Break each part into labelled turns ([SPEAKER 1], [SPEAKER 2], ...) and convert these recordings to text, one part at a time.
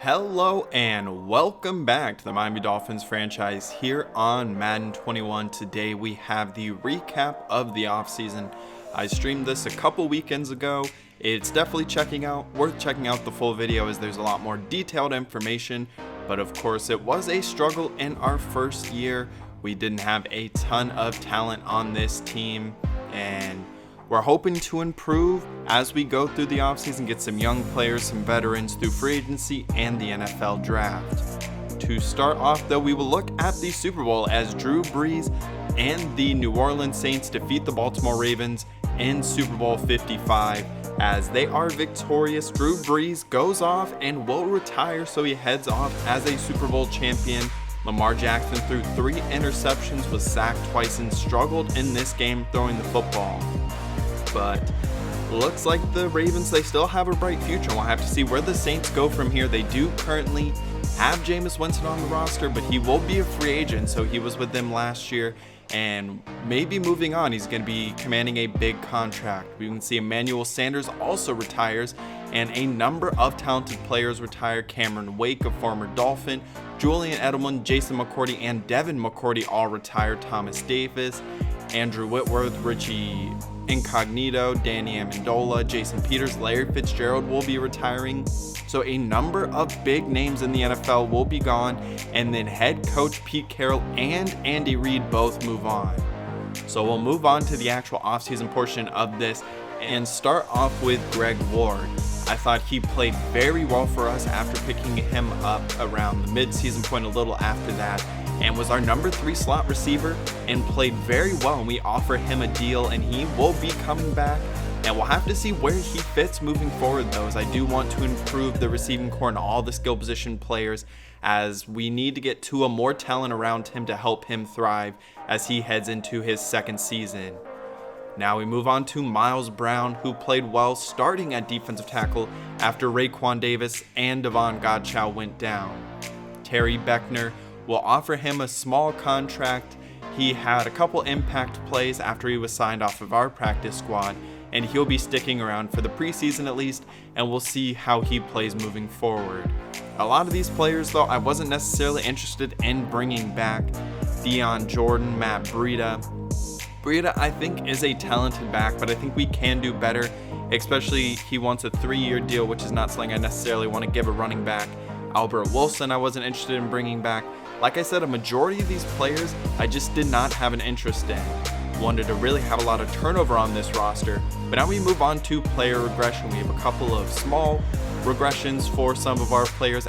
[SPEAKER 1] Hello and welcome back to the Miami Dolphins franchise here on Madden 21. Today we have the recap of the offseason. I streamed this a couple weekends ago. It's definitely worth checking out the full video as there's a lot more detailed information. But of course it was a struggle in our first year. We didn't have a ton of talent on this team and we're hoping to improve as we go through the offseason, get some young players, some veterans through free agency and the NFL draft. To start off though, we will look at the Super Bowl as Drew Brees and the New Orleans Saints defeat the Baltimore Ravens in Super Bowl 55. As they are victorious, Drew Brees goes off and will retire, so he heads off as a Super Bowl champion. Lamar Jackson threw 3 interceptions, was sacked twice, and struggled in this game throwing the football. But looks like the Ravens, they still have a bright future. We'll have to see where the Saints go from here. They do currently have Jameis Winston on the roster, but he will be a free agent, so he was with them last year and maybe moving on. He's going to be commanding a big contract. We can see Emmanuel Sanders also retires, and a number of talented players retire. Cameron Wake, a former Dolphin, Julian Edelman, Jason McCourty, and Devin McCourty all retire. Thomas Davis, Andrew Whitworth, Richie Incognito, Danny Amendola, Jason Peters, Larry Fitzgerald will be retiring. So a number of big names in the NFL will be gone, and then head coach Pete Carroll and Andy Reid both move on. So we'll move on to the actual offseason portion of this and start off with Greg Ward. I thought he played very well for us after picking him up around the mid-season point, a little after that, and was our number 3 slot receiver and played very well. And we offer him a deal and he will be coming back, and we'll have to see where he fits moving forward though, as I do want to improve the receiving core and all the skill position players, as we need to get Tua more talent around him to help him thrive as he heads into his second season. Now we move on to Miles Brown, who played well starting at defensive tackle after Raekwon Davis and Devon Godchow went down. Terry Beckner will offer him a small contract. He had a couple impact plays after he was signed off of our practice squad, and he'll be sticking around for the preseason at least, and we'll see how he plays moving forward. A lot of these players though, I wasn't necessarily interested in bringing back. Dion Jordan, Matt Breida, I think is a talented back, but I think we can do better, especially he wants a 3-year deal, which is not something I necessarily want to give a running back. Albert Wilson I wasn't interested in bringing back. Like I said, a majority of these players I just did not have an interest in. Wanted to really have a lot of turnover on this roster, but now we move on to player regression. We have a couple of small regressions for some of our players.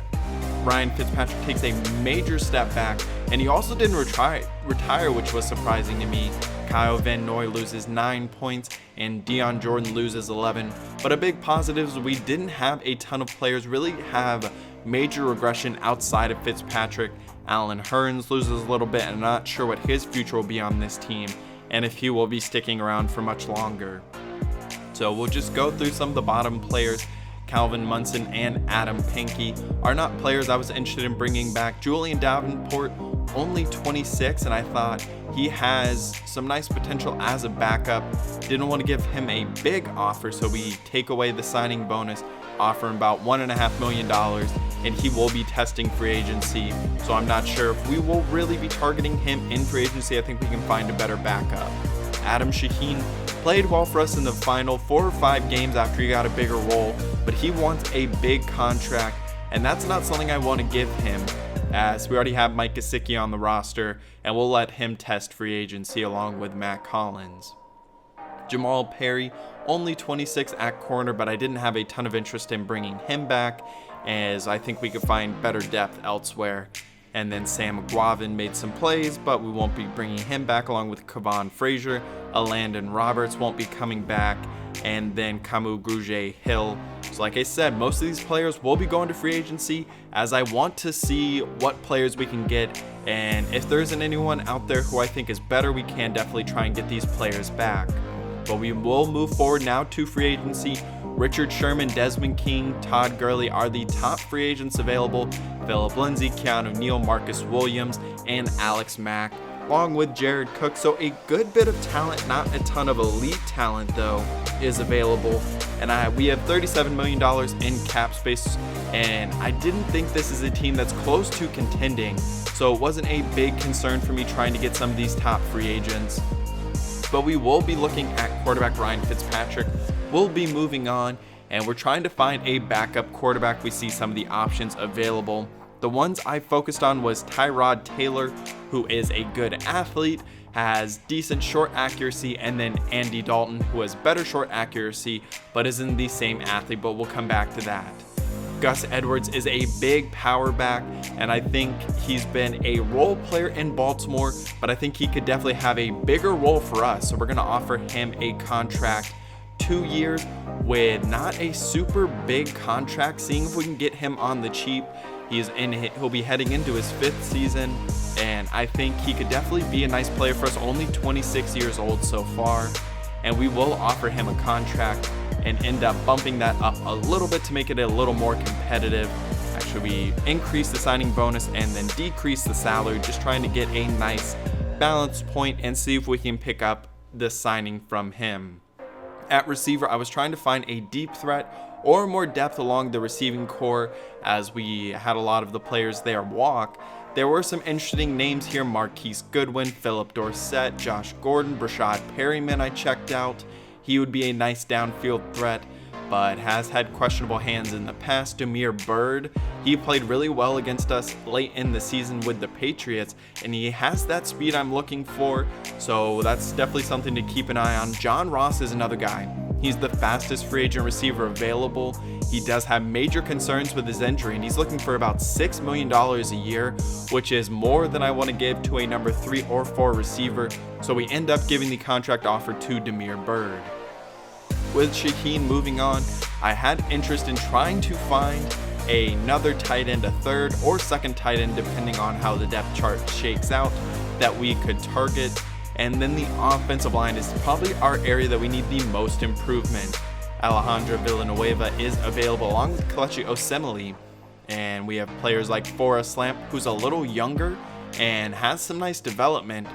[SPEAKER 1] Ryan Fitzpatrick takes a major step back, and he also didn't retire, which was surprising to me. Kyle Van Noy loses 9 points and Dion Jordan loses 11. But a big positive is we didn't have a ton of players really have major regression outside of Fitzpatrick. Allen Hurns loses a little bit, and I'm not sure what his future will be on this team and if he will be sticking around for much longer. So we'll just go through some of the bottom players. Calvin Munson and Adam Pankey are not players I was interested in bringing back. Julian Davenport, only 26, and I thought he has some nice potential as a backup. Didn't want to give him a big offer, so we take away the signing bonus, offer him about $1.5 million, and he will be testing free agency. So I'm not sure if we will really be targeting him in free agency. I think we can find a better backup. Adam Shaheen played well for us in the final 4 or 5 games after he got a bigger role, but he wants a big contract, and that's not something I want to give him, as we already have Mike Gesicki on the roster, and we'll let him test free agency along with Matt Collins. Jamal Perry, only 26 at corner, but I didn't have a ton of interest in bringing him back, as I think we could find better depth elsewhere. And then Sam McGuavin made some plays, but we won't be bringing him back, along with Kevon Frazier. Landon Roberts won't be coming back, and then Kamu Grugier-Hill. So like I said, most of these players will be going to free agency, as I want to see what players we can get, and if there isn't anyone out there who I think is better, we can definitely try and get these players back. But we will move forward now to free agency. Richard Sherman, Desmond King, Todd Gurley are the top free agents available. Philip Lindsay, Keanu Neal, Marcus Williams, and Alex Mack along with Jared Cook. So a good bit of talent, not a ton of elite talent though, is available. And we have $37 million in cap space, and I didn't think this is a team that's close to contending. So it wasn't a big concern for me trying to get some of these top free agents. But we will be looking at quarterback Ryan Fitzpatrick. We'll be moving on, and we're trying to find a backup quarterback. We see some of the options available. The ones I focused on was Tyrod Taylor, who is a good athlete, has decent short accuracy, and then Andy Dalton, who has better short accuracy, but isn't the same athlete, but we'll come back to that. Gus Edwards is a big power back, and I think he's been a role player in Baltimore, but I think he could definitely have a bigger role for us. So we're going to offer him a contract, 2 years, with not a super big contract, seeing if we can get him on the cheap. He'll be heading into his 5th season, and I think he could definitely be a nice player for us, only 26 years old so far, and we will offer him a contract and end up bumping that up a little bit to make it a little more competitive. Actually, we increase the signing bonus and then decrease the salary, just trying to get a nice balance point and see if we can pick up the signing from him. At receiver, I was trying to find a deep threat or more depth along the receiving core, as we had a lot of the players there walk. There were some interesting names here: Marquise Goodwin, Philip Dorsett, Josh Gordon, Brashad Perryman I checked out. He would be a nice downfield threat, but has had questionable hands in the past. Damiere Byrd, he played really well against us late in the season with the Patriots, and he has that speed I'm looking for, so that's definitely something to keep an eye on. John Ross is another guy. He's the fastest free agent receiver available. He does have major concerns with his injury, and he's looking for about $6 million a year, which is more than I want to give to a number 3 or 4 receiver, so we end up giving the contract offer to Damiere Byrd. With Shaheen moving on, I had interest in trying to find another tight end, a third or second tight end, depending on how the depth chart shakes out, that we could target. And then the offensive line is probably our area that we need the most improvement. Alejandro Villanueva is available along with Kelechi Osemele, and we have players like Forrest Lamp, who's a little younger and has some nice development,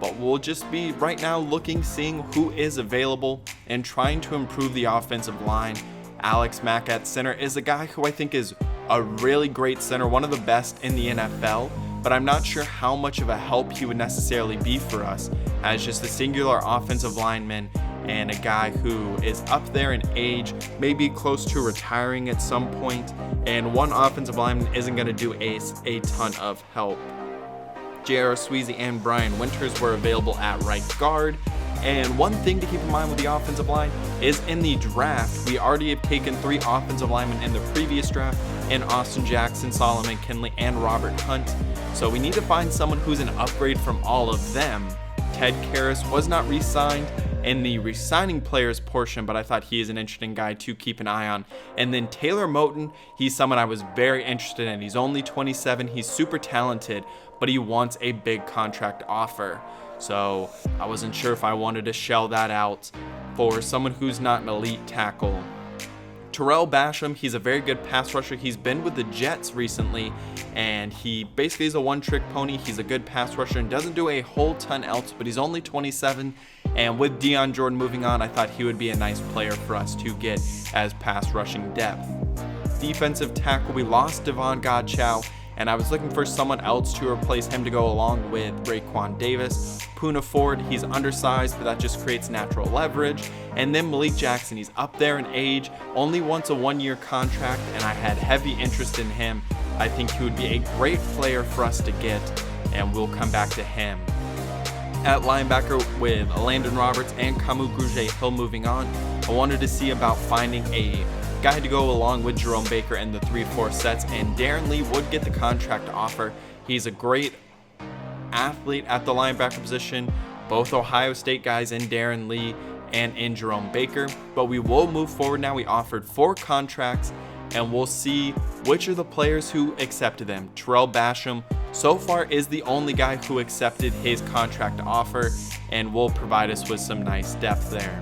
[SPEAKER 1] but we'll just be right now seeing who is available and trying to improve the offensive line. Alex Mack at center is a guy who I think is a really great center, one of the best in the NFL, but I'm not sure how much of a help he would necessarily be for us as just a singular offensive lineman and a guy who is up there in age, maybe close to retiring at some point, and one offensive lineman isn't going to do a ton of help. J.R. Sweezy and Brian Winters were available at right guard. And one thing to keep in mind with the offensive line is in the draft, we already have taken 3 offensive linemen in the previous draft, in Austin Jackson, Solomon Kinley, and Robert Hunt. So we need to find someone who's an upgrade from all of them. Ted Karras was not re-signed in the re-signing players portion, but I thought he is an interesting guy to keep an eye on. And then Taylor Moton, he's someone I was very interested in. He's only 27, he's super talented, but he wants a big contract offer. So I wasn't sure if I wanted to shell that out for someone who's not an elite tackle. Terrell Basham, he's a very good pass rusher. He's been with the Jets recently, and he basically is a one-trick pony. He's a good pass rusher and doesn't do a whole ton else, but he's only 27. And with Deion Jordan moving on, I thought he would be a nice player for us to get as pass rushing depth. Defensive tackle, we lost Devon Godchow, and I was looking for someone else to replace him to go along with Raekwon Davis. Poona Ford, he's undersized, but that just creates natural leverage. And then Malik Jackson, he's up there in age, only wants a 1-year contract, and I had heavy interest in him. I think he would be a great player for us to get, and we'll come back to him. At linebacker, with Landon Roberts and Kamu Grugier-Hill moving on, I wanted to see about finding a guy to go along with Jerome Baker in the 3-4 sets, and Darren Lee would get the contract offer. He's a great athlete at the linebacker position, both Ohio State guys in Darren Lee and in Jerome Baker, but we will move forward now. We offered 4 contracts, and we'll see which are the players who accepted them. Terrell Basham so far is the only guy who accepted his contract offer and will provide us with some nice depth there.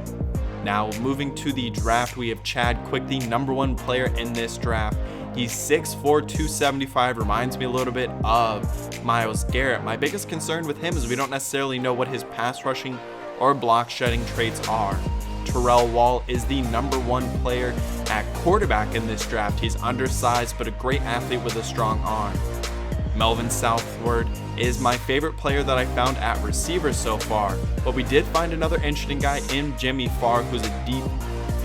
[SPEAKER 1] Now moving to the draft, we have Chad Quick, the number 1 player in this draft, He's 6'4", 275, reminds me a little bit of Myles Garrett. My biggest concern with him is we don't necessarily know what his pass rushing or block shedding traits are. Terrell Wall is the #1 player at quarterback in this draft. He's undersized but a great athlete with a strong arm. Melvin Southward is my favorite player that I found at receiver so far, but we did find another interesting guy in Jimmy Farr, who's a deep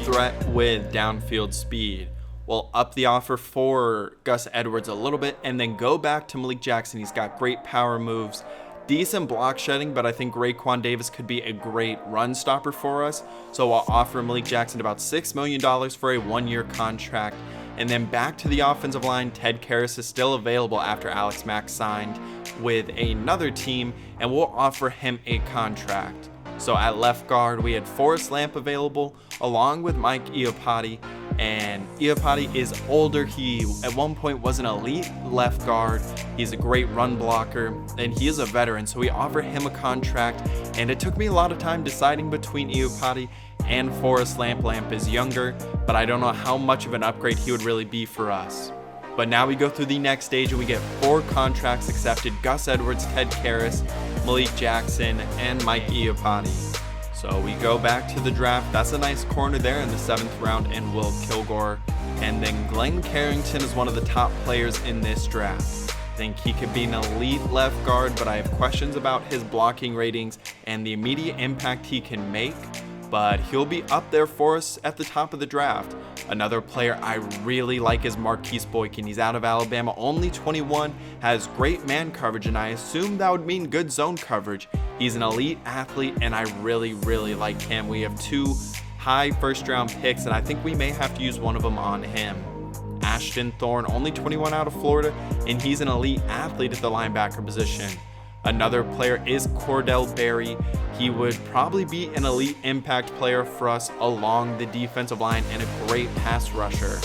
[SPEAKER 1] threat with downfield speed. We'll up the offer for Gus Edwards a little bit and then go back to Malik Jackson. He's got great power moves, decent block shedding, but I think Raekwon Davis could be a great run stopper for us. So I'll offer Malik Jackson about $6 million for a 1-year contract. And then back to the offensive line, Ted Karras is still available after Alex Mack signed with another team, and we'll offer him a contract. So at left guard, we had Forrest Lamp available along with Mike Iupati. And Iupati is older. He at one point was an elite left guard. He's a great run blocker and he is a veteran, so we offer him a contract. And it took me a lot of time deciding between Iupati and Forrest Lamp. Lamp is younger, but I don't know how much of an upgrade he would really be for us. But now we go through the next stage and we get 4 contracts accepted: Gus Edwards, Ted Karras, Malik Jackson, and Mike Iupati. So we go back to the draft. That's a nice corner there in the 7th round in Will Kilgore. And then Glenn Carrington is one of the top players in this draft. I think he could be an elite left guard, but I have questions about his blocking ratings and the immediate impact he can make. But he'll be up there for us at the top of the draft. Another player I really like is Marquise Boykin. He's out of Alabama, only 21, has great man coverage, and I assume that would mean good zone coverage. He's an elite athlete, and I really like him. We have 2 high first-round picks, and I think we may have to use one of them on him. Ashton Thorne, only 21 out of Florida, and he's an elite athlete at the linebacker position. Another player is Cordell Berry. He would probably be an elite impact player for us along the defensive line and a great pass rusher.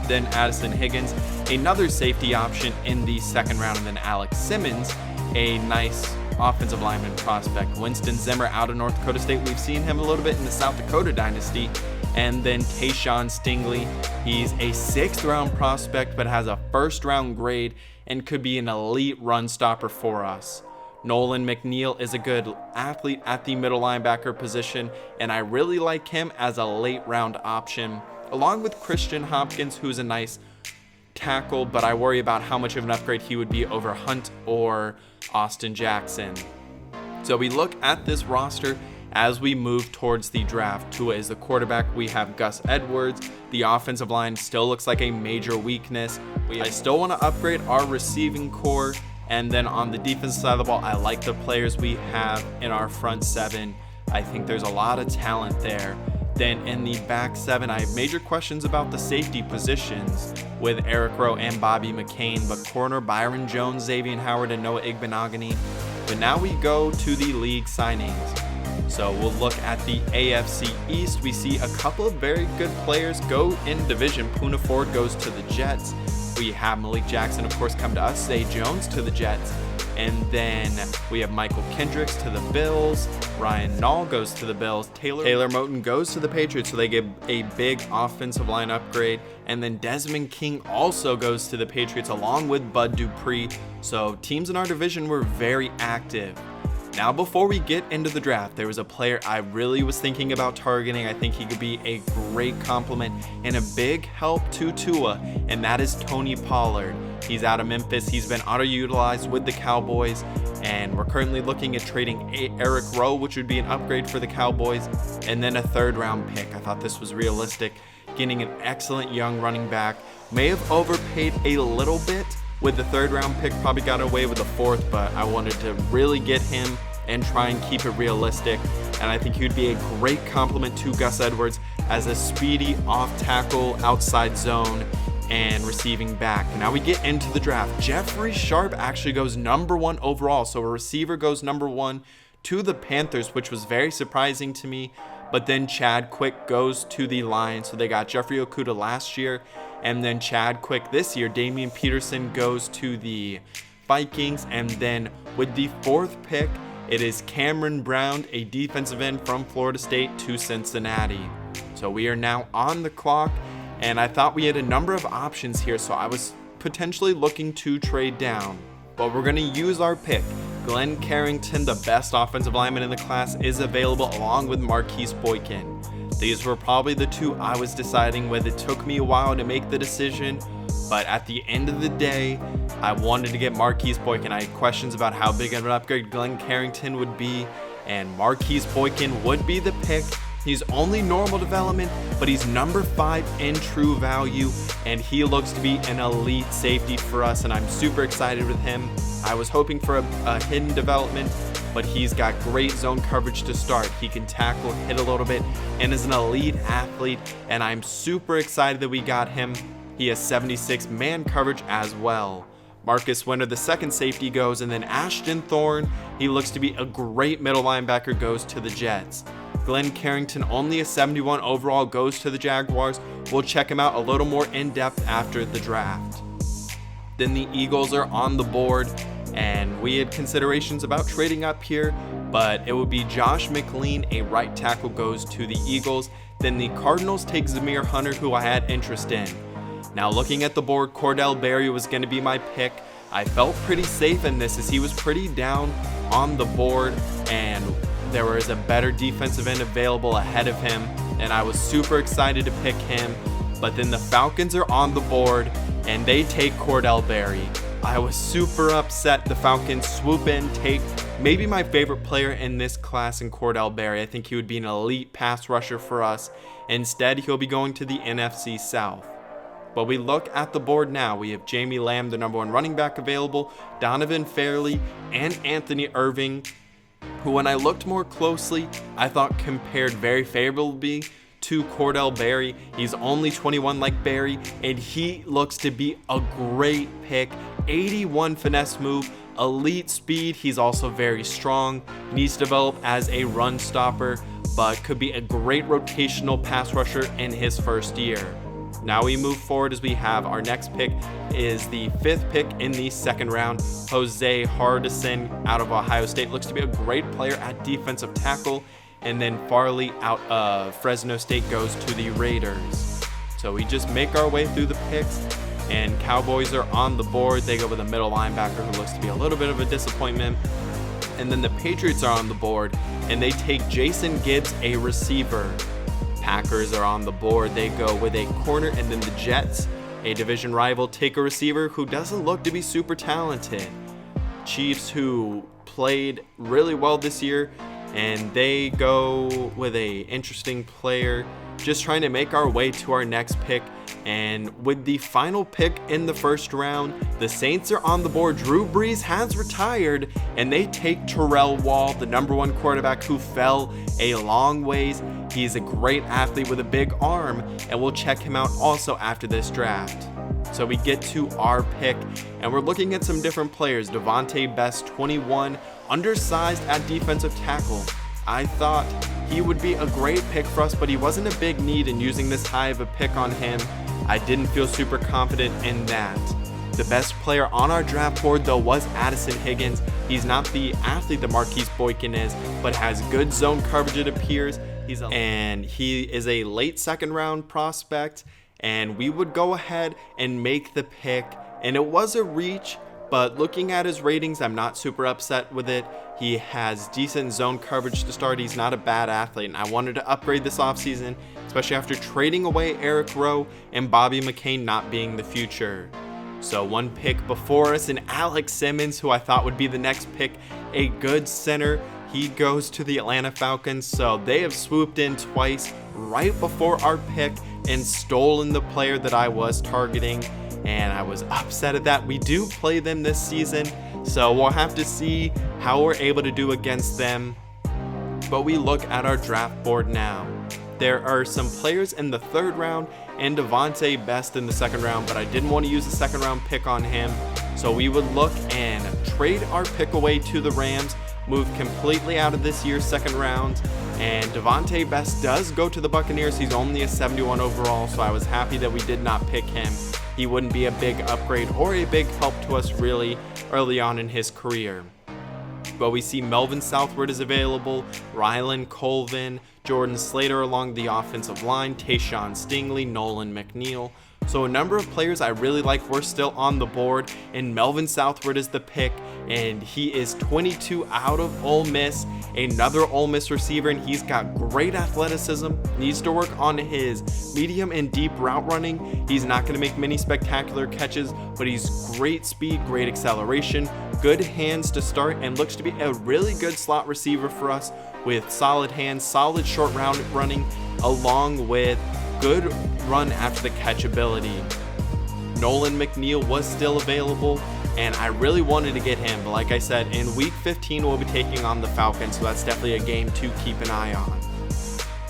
[SPEAKER 1] Then Addison Higgins, another safety option in the 2nd round, and then Alex Simmons, a nice offensive lineman prospect. Winston Zimmer out of North Dakota State. We've seen him a little bit in the South Dakota dynasty. And then Tayshawn Stingley. He's a 6th round prospect but has a 1st round grade and could be an elite run stopper for us. Nolan McNeil is a good athlete at the middle linebacker position, and I really like him as a late round option, along with Christian Hopkins, who's a nice tackle, but I worry about how much of an upgrade he would be over Hunt or Austin Jackson. So we look at this roster as we move towards the draft. Tua is the quarterback. We have Gus Edwards. The offensive line still looks like a major weakness. I still want to upgrade our receiving core. And then on the defensive side of the ball, I like the players we have in our front 7. I think there's a lot of talent there. Then in the back 7, I have major questions about the safety positions with Eric Rowe and Bobby McCain, but corner Byron Jones, Xavier Howard, and Noah Igbenogany. But now we go to the league signings. So we'll look at the AFC East. We see a couple of very good players go in division. Poona Ford goes to the Jets. We have Malik Jackson, of course, come to us. Zay Jones to the Jets. And then we have Michael Kendricks to the Bills. Ryan Nall goes to the Bills. Taylor Moton goes to the Patriots, so they get a big offensive line upgrade. And then Desmond King also goes to the Patriots along with Bud Dupree. So teams in our division were very active. Now, before we get into the draft, there was a player I really was thinking about targeting. I think he could be a great complement and a big help to Tua, and that is Tony Pollard. He's out of Memphis. He's been underutilized with the Cowboys, and we're currently looking at trading Eric Rowe, which would be an upgrade for the Cowboys, and then a 3rd round pick. I thought this was realistic. Getting an excellent young running back. May have overpaid a little bit with the 3rd round pick, probably got away with the 4th, but I wanted to really get him and try and keep it realistic. And I think he would be a great complement to Gus Edwards as a speedy off tackle, outside zone, and receiving back. Now we get into the draft. Jeffrey Sharp actually goes #1 overall. So a receiver goes #1 to the Panthers, which was very surprising to me. But then Chad Quick goes to the Lions. So they got Jeffrey Okudah last year, and then Chad Quick this year. Damian Peterson goes to the Vikings, and then with the 4th pick, it is Cameron Brown, a defensive end from Florida State, to Cincinnati. So we are now on the clock, and I thought we had a number of options here, so I was potentially looking to trade down. But we're going to use our pick. Glenn Carrington, the best offensive lineman in the class, is available along with Marquise Boykin. These were probably the two I was deciding with. It took me a while to make the decision, but at the end of the day, I wanted to get Marquise Boykin. I had questions about how big of an upgrade Glenn Carrington would be, and Marquise Boykin would be the pick. He's only normal development, but he's number 5 in true value, and he looks to be an elite safety for us, and I'm super excited with him. I was hoping for a hidden development, but he's got great zone coverage to start. He can tackle, hit a little bit, and is an elite athlete, and I'm super excited that we got him. He has 76 man coverage as well. Marcus Winter, the second safety, goes, and then Ashton Thorne, he looks to be a great middle linebacker, goes to the Jets. Glenn Carrington, only a 71 overall, goes to the Jaguars. We'll check him out a little more in depth after the draft. Then the Eagles are on the board, and we had considerations about trading up here, but it would be Josh McLean, a right tackle, goes to the Eagles. Then the Cardinals take Zamir Hunter, who I had interest in. Now looking at the board, Cordell Berry was going to be my pick. I felt pretty safe in this as he was pretty down on the board, and there was a better defensive end available ahead of him, and I was super excited to pick him. But then the Falcons are on the board, and they take Cordell Berry. I was super upset. The Falcons swoop in, take maybe my favorite player in this class in Cordell Berry. I think he would be an elite pass rusher for us. Instead, he'll be going to the NFC South. But we look at the board now. We have Jamie Lamb, the number 1 running back, available, Donovan Fairley, and Anthony Irving, who, when I looked more closely, I thought compared very favorably to Cordell Berry. He's only 21 like Berry, and he looks to be a great pick. 81 finesse move, elite speed. He's also very strong. Needs to develop as a run stopper, but could be a great rotational pass rusher in his first year. Now we move forward as we have our next pick is the 5th pick in the 2nd round. Jose Hardison out of Ohio State looks to be a great player at defensive tackle. And then Farley out of Fresno State goes to the Raiders. So we just make our way through the picks, and Cowboys are on the board. They go with a middle linebacker who looks to be a little bit of a disappointment. And then the Patriots are on the board, and they take Jason Gibbs, a receiver. Packers are on the board. They go with a corner, and then the Jets, a division rival, take a receiver who doesn't look to be super talented. Chiefs, who played really well this year, and they go with a interesting player. Just trying to make our way to our next pick. And with the final pick in the 1st round, the Saints are on the board. Drew Brees has retired, and they take Terrell Wall, the number 1 quarterback who fell a long ways. He's a great athlete with a big arm, and we'll check him out also after this draft. So we get to our pick, and we're looking at some different players. Devontae Best, 21, undersized at defensive tackle. I thought he would be a great pick for us, but he wasn't a big need in using this high of a pick on him. I didn't feel super confident in that. The best player on our draft board, though, was Addison Higgins. He's not the athlete that Marquise Boykin is, but has good zone coverage, it appears. And he is a late 2nd round prospect, and we would go ahead and make the pick. And it was a reach, but looking at his ratings, I'm not super upset with it. He has decent zone coverage to start. He's not a bad athlete, and I wanted to upgrade this offseason, especially after trading away Eric Rowe and Bobby McCain not being the future. So one pick before us, and Alex Simmons, who I thought would be the next pick, a good center. He goes to the Atlanta Falcons, so they have swooped in twice right before our pick and stolen the player that I was targeting, and I was upset at that. We do play them this season, so we'll have to see how we're able to do against them. But we look at our draft board now. There are some players in the 3rd round and Devontae Best in the 2nd round, but I didn't want to use a 2nd round pick on him. So we would look and trade our pick away to the Rams, move completely out of this year's 2nd round, and Devontae Best does go to the Buccaneers. He's only a 71 overall, so I was happy that we did not pick him. He wouldn't be a big upgrade or a big help to us really early on in his career. but we see Melvin Southward is available, Rylan Colvin, Jordan Slater along the offensive line, Tayshawn Stingley, Nolan McNeil. So a number of players I really like were still on the board, and Melvin Southward is the pick, and he is 22 out of Ole Miss, another Ole Miss receiver, and he's got great athleticism, needs to work on his medium and deep route running. He's not going to make many spectacular catches, but he's great speed, great acceleration, good hands to start, and looks to be a really good slot receiver for us with solid hands, solid short route running, along with good run after the catch ability. Nolan McNeil was still available, and I really wanted to get him, but like I said, in week 15 we'll be taking on the Falcons, so that's definitely a game to keep an eye on.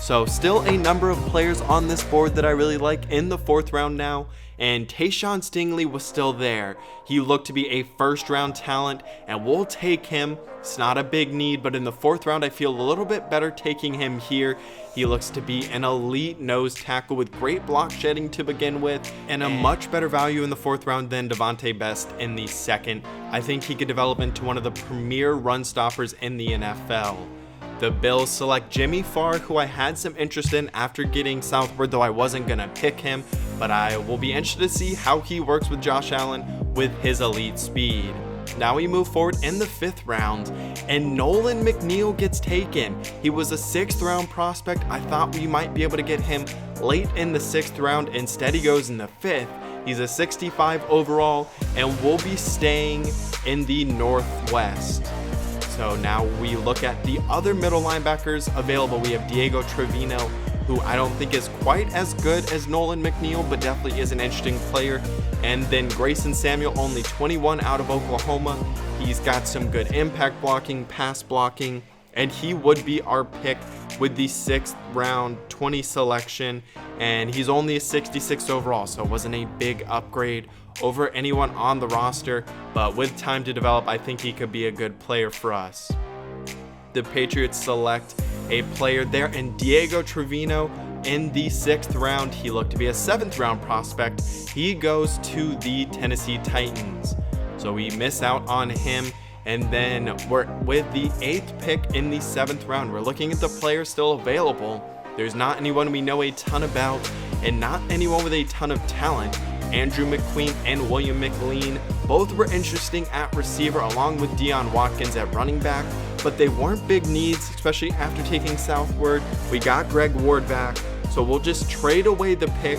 [SPEAKER 1] So still a number of players on this board that I really like in the 4th round now, and Tayshawn Stingley was still there. He looked to be a first round talent, and we'll take him. It's not a big need, but in the 4th round I feel a little bit better taking him here. He looks to be an elite nose tackle with great block shedding to begin with, and a much better value in the 4th round than Devontae Best in the 2nd. I think he could develop into one of the premier run stoppers in the NFL. The Bills select Jimmy Farr, who I had some interest in after getting Southward, though I wasn't going to pick him, but I will be interested to see how he works with Josh Allen with his elite speed. Now we move forward in the 5th round, and Nolan McNeil gets taken. He was a 6th round prospect. I thought we might be able to get him late in the 6th round. Instead, he goes in the 5th. He's a 65 overall, and will be staying in the Northwest. So now we look at the other middle linebackers available. We have Diego Trevino, who I don't think is quite as good as Nolan McNeil, but definitely is an interesting player. And then Grayson Samuel, only 21 out of Oklahoma. He's got some good impact blocking, pass blocking, and he would be our pick with the 6th round 20 selection. And he's only a 66 overall, so it wasn't a big upgrade over anyone on the roster, but with time to develop, I think he could be a good player for us. The Patriots select a player there in Diego Trevino in the 6th round. He looked to be a 7th round prospect. He goes to the Tennessee Titans, so we miss out on him. And then we're with the 8th pick in the 7th round. We're looking at the players still available. There's not anyone we know a ton about, and not anyone with a ton of talent. Andrew McQueen and William McLean both were interesting at receiver, along with Deion Watkins at running back, but they weren't big needs, especially after taking Southward. We got Greg Ward back, so we'll just trade away the pick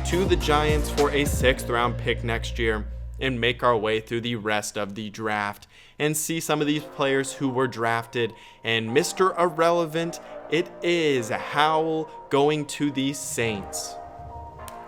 [SPEAKER 1] to the Giants for a 6th round pick next year and make our way through the rest of the draft and see some of these players who were drafted. And Mr. Irrelevant, it is Howell going to the Saints.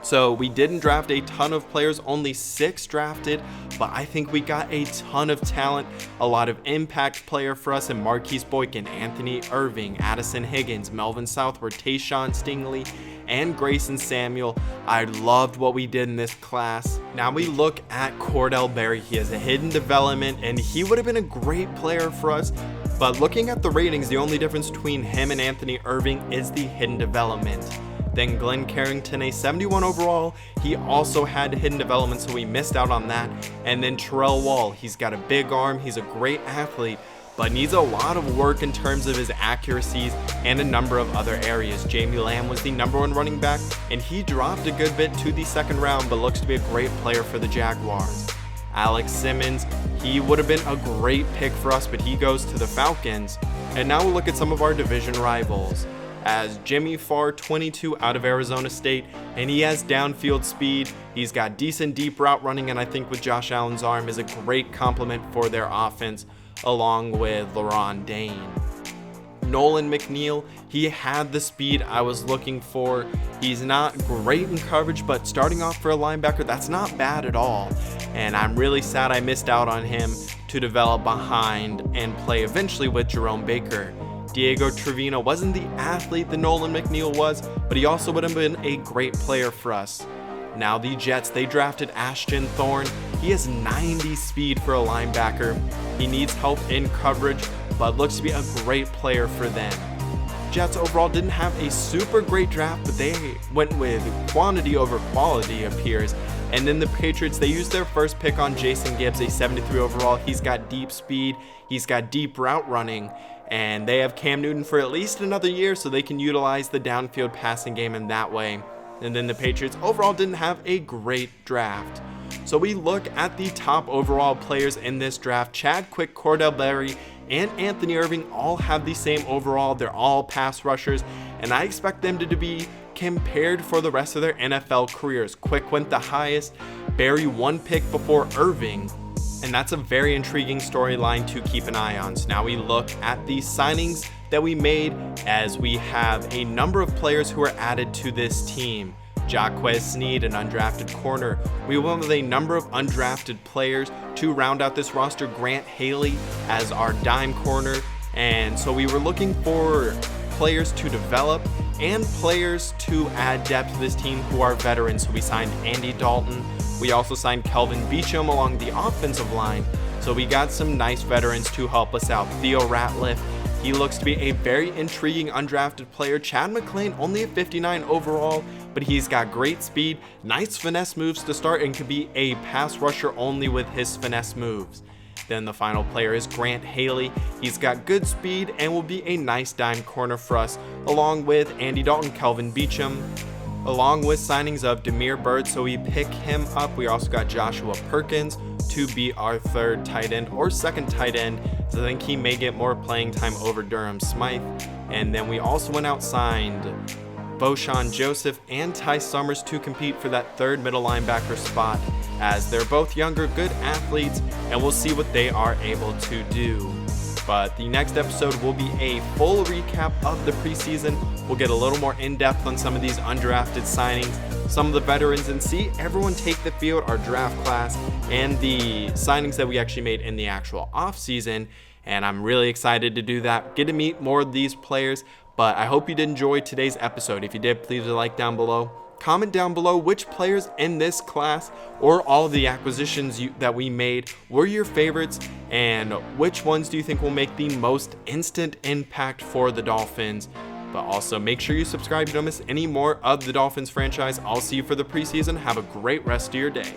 [SPEAKER 1] So we didn't draft a ton of players, only 6 drafted, but I think we got a ton of talent, a lot of impact player for us in Marquise Boykin, Anthony Irving, Addison Higgins, Melvin Southward, Tayshawn Stingley, and Grayson Samuel. I loved what we did in this class. Now we look at Cordell Berry. He has a hidden development, and he would have been a great player for us, but looking at the ratings, the only difference between him and Anthony Irving is the hidden development. Then Glenn Carrington, a 71 overall, he also had hidden development, so we missed out on that. And then Terrell Wall, he's got a big arm, he's a great athlete, but needs a lot of work in terms of his accuracies and a number of other areas. Jamie Lamb was the #1 running back, and he dropped a good bit to the 2nd round, but looks to be a great player for the Jaguars. Alex Simmons, he would have been a great pick for us, but he goes to the Falcons. And now we'll look at some of our division rivals. As Jimmy Farr, 22 out of Arizona State, and he has downfield speed. He's got decent deep route running, and I think with Josh Allen's arm is a great complement for their offense, along with LaRon Dane. Nolan McNeil, he had the speed I was looking for. He's not great in coverage, but starting off for a linebacker, that's not bad at all. And I'm really sad I missed out on him to develop behind and play eventually with Jerome Baker. Diego Trevino wasn't the athlete that Nolan McNeil was, but he also would have been a great player for us. Now the Jets, they drafted Ashton Thorne. He has 90 speed for a linebacker. He needs help in coverage, but looks to be a great player for them. Jets overall didn't have a super great draft, but they went with quantity over quality, appears, And then the Patriots, they used their first pick on Jason Gibbs, a 73 overall. He's got deep speed, he's got deep route running, and they have Cam Newton for at least another year so they can utilize the downfield passing game in that way. And then the Patriots overall didn't have a great draft. So we look at the top overall players in this draft. Chad Quick, Cordell Berry, and Anthony Irving all have the same overall. They're all pass rushers, and I expect them to be compared for the rest of their NFL careers. Quick went the highest, Berry one pick before Irving, and that's a very intriguing storyline to keep an eye on. So now we look at the signings that we made, as we have a number of players who are added to this team. Jaquez Sneed, an undrafted corner. We went with a number of undrafted players to round out this roster. Grant Haley as our dime corner. And so we were looking for players to develop and players to add depth to this team who are veterans. So we signed Andy Dalton. We also signed Kelvin Beachum along the offensive line. So we got some nice veterans to help us out. Theo Ratliff, he looks to be a very intriguing undrafted player. Chad McClain, only a 59 overall, but he's got great speed, nice finesse moves to start, and could be a pass rusher only with his finesse moves. Then the final player is Grant Haley. He's got good speed and will be a nice dime corner for us, along with Andy Dalton, Kelvin Beachum, along with signings of Demir Bird, so we pick him up. We also got Joshua Perkins to be our third tight end or second tight end, so I think he may get more playing time over Durham Smythe. And then we also went out, signed Boshan Joseph and Ty Summers to compete for that third middle linebacker spot, as they're both younger, good athletes, and we'll see what they are able to do. But the next episode will be a full recap of the preseason. We'll get a little more in-depth on some of these undrafted signings, some of the veterans, and see everyone take the field, our draft class, and the signings that we actually made in the actual offseason. And I'm really excited to do that, get to meet more of these players. But I hope you did enjoy today's episode. If you did, please leave a like down below. Comment down below which players in this class or all of the acquisitions that we made were your favorites, and which ones do you think will make the most instant impact for the Dolphins. But also make sure you subscribe so you don't miss any more of the Dolphins franchise. I'll see you for the preseason. Have a great rest of your day.